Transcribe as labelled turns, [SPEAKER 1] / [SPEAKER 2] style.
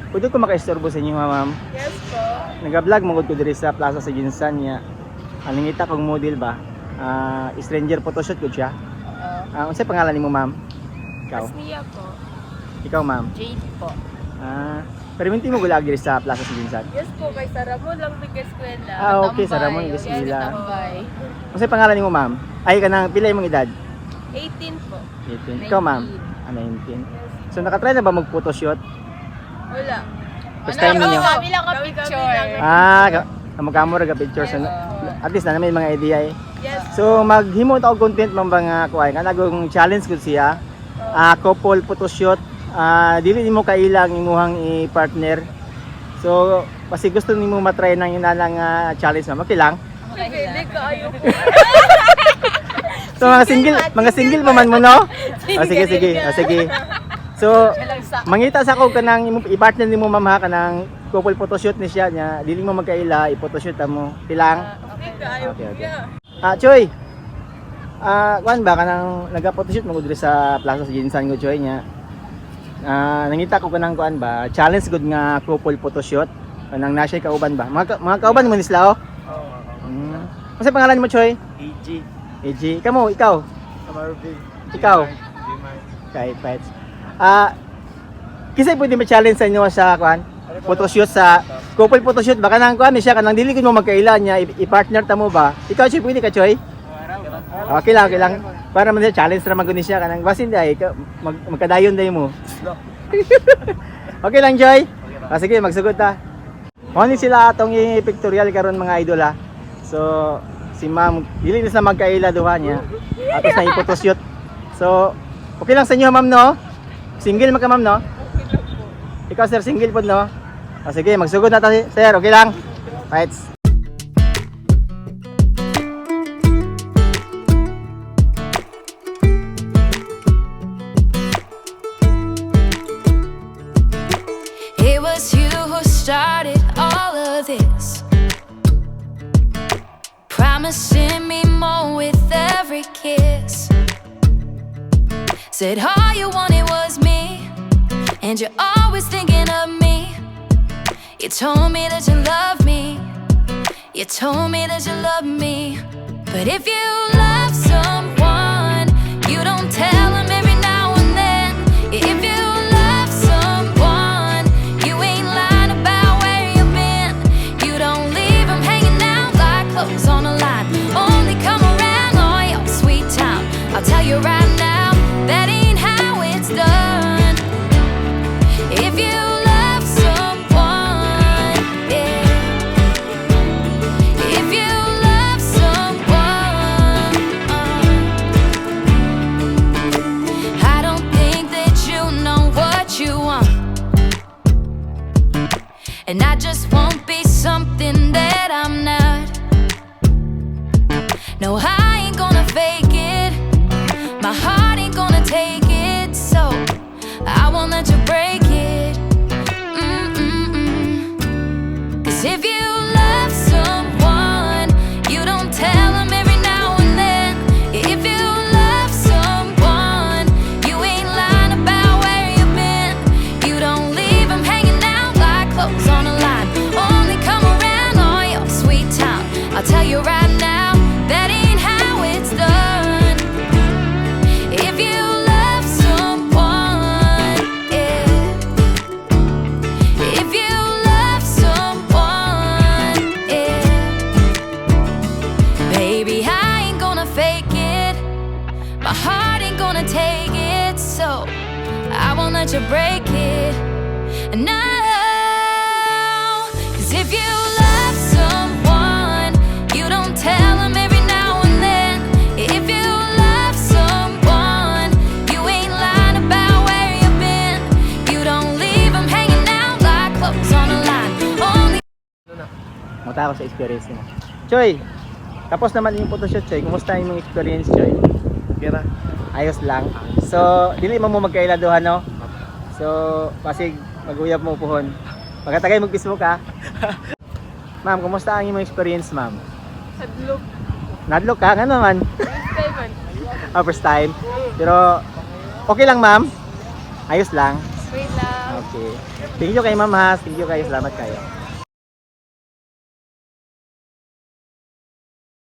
[SPEAKER 1] Pwede ko makaistorbo sa inyo, ma'am.
[SPEAKER 2] Yes po.
[SPEAKER 1] Nag-vlog mangod ko diri sa Plaza sa Ginsan niya. Alingita kong model ba? Stranger photoshoot ko siya. Unsay pangalan nimo, ma'am? Ikaw.
[SPEAKER 2] Asnia po.
[SPEAKER 1] Ikaw, ma'am.
[SPEAKER 2] Jade po.
[SPEAKER 1] Perminti mo gulag diri sa Plaza sa Ginsan.
[SPEAKER 2] Yes po, kay Saramon lang nag-eskwela.
[SPEAKER 1] Okay, sa Ramon Gasmila.
[SPEAKER 2] Tambay.
[SPEAKER 1] Unsay pangalan nimo, ma'am? Ay kanang pila imong edad?
[SPEAKER 2] 18 po.
[SPEAKER 1] 18. Ikaw, ma'am? 19. So nakatry na ba mag-photoshoot?
[SPEAKER 2] Wala.
[SPEAKER 1] First time ninyo?
[SPEAKER 2] Kami lang ang picture.
[SPEAKER 1] Kamukha ra ga pictures. At least na may mga idea eh.
[SPEAKER 2] Yes.
[SPEAKER 1] So maghimo ta og content man ba nga kuay kanagong challenge gud siya. Couple photoshoot. Dili nimo kailang imuhang i-partner. So basi gusto nimo matry nang inana nga challenge ma'am. Okay lang.
[SPEAKER 2] Pwede ka ayo.
[SPEAKER 1] So mga single pa man mo no? Sige. So mangita sa ako kanang i-partner nimo ma'am ha kanang couple photoshoot ni siya nya dili mo magkaila i-photoshoot mo. Pilang?
[SPEAKER 2] Okay ka ayo.
[SPEAKER 1] Okay. Choy. Kuan ba kanang naga-photoshoot mo diri sa Plaza sa Ginsan go Choy nya. Nangita ko kanang kuan ba challenge gud nga couple photoshoot kanang nasay kauban ba mga kauban mo ni sila oh. Ano pangalan mo Choy? AG. Ikaw?
[SPEAKER 3] Marvin.
[SPEAKER 1] Ikaw? Kahit pets. Kisay pwede ma-challenge sa inyo sa kuan? Photoshoot sa couple photoshoot baka nang kuan siya kanang dili ko mo magkaila niya i-partner ta mo ba? Ikaw Choy pwede ka Choy? Okay lang. Para man challenge ra maguni siya kanang basin day magkadayon day mo. Okay lang Joy. Sige magsugod ta. Mo sila atong i-pictorial karon mga idol ha. So si ma'am dili na sa magkaila duha niya. Atos na i-photoshoot. So okay lang sa inyo ma'am no? Single man ka ma'am no? Ikaw sir single pod no? Sige magsugod na ta sir. Okay lang. Right.
[SPEAKER 4] It was you who started all of this, promising me more with every kiss. Said all you wanted was me, and you're always thinking of me. You told me that you love me, you told me that you love me. But if you love someone, you don't tell them every now and then. If you love someone, you ain't lying about where you've been. You don't leave them hanging out like clothes on a line. Only come around on your sweet time. I'll tell you right now, that ain't how it's done. If you love someone, yeah. If you love someone, I don't think that you know what you want, and I just won't be something that I'm not. No, I ain't gonna fake it, my heart ain't gonna take it, so I won't let you break it. Cause if you love someone, you don't tell them every now and then. If you love someone, you ain't lying about where you've been. You don't leave them hanging out like clothes on a line. Only come around on your sweet time. I'll tell you right now, that ain't how it's done. If you love someone, yeah. If you love someone, yeah. Baby, I ain't gonna fake it, my heart ain't gonna take it, so I won't let you break it. No, 'cause if you love someone, you don't tell them every now and then. If you love someone, you ain't lying about where you've been. You don't leave them hanging out like clothes on a line. Only
[SPEAKER 1] Mata ako sa experience mo. Choy. Tapos naman yung photoshoot Choy. Kumusta yung experience Choy?
[SPEAKER 3] Kira.
[SPEAKER 1] Ayos lang. So, dili mo magkaila duha no? So, pasig maguyab mo puhon. Pagkatagay mag-Facebook ha. Ma'am, kumusta ang imong experience, ma'am?
[SPEAKER 2] Hadlok.
[SPEAKER 1] Nadlok ka nga naman.
[SPEAKER 2] First time.
[SPEAKER 1] First time. Pero okay lang, ma'am. Ayos lang.
[SPEAKER 2] Wait lang.
[SPEAKER 1] Okay. Okay. Thank you kay Ma'am Has. Thank you kayo. Salamat kayo.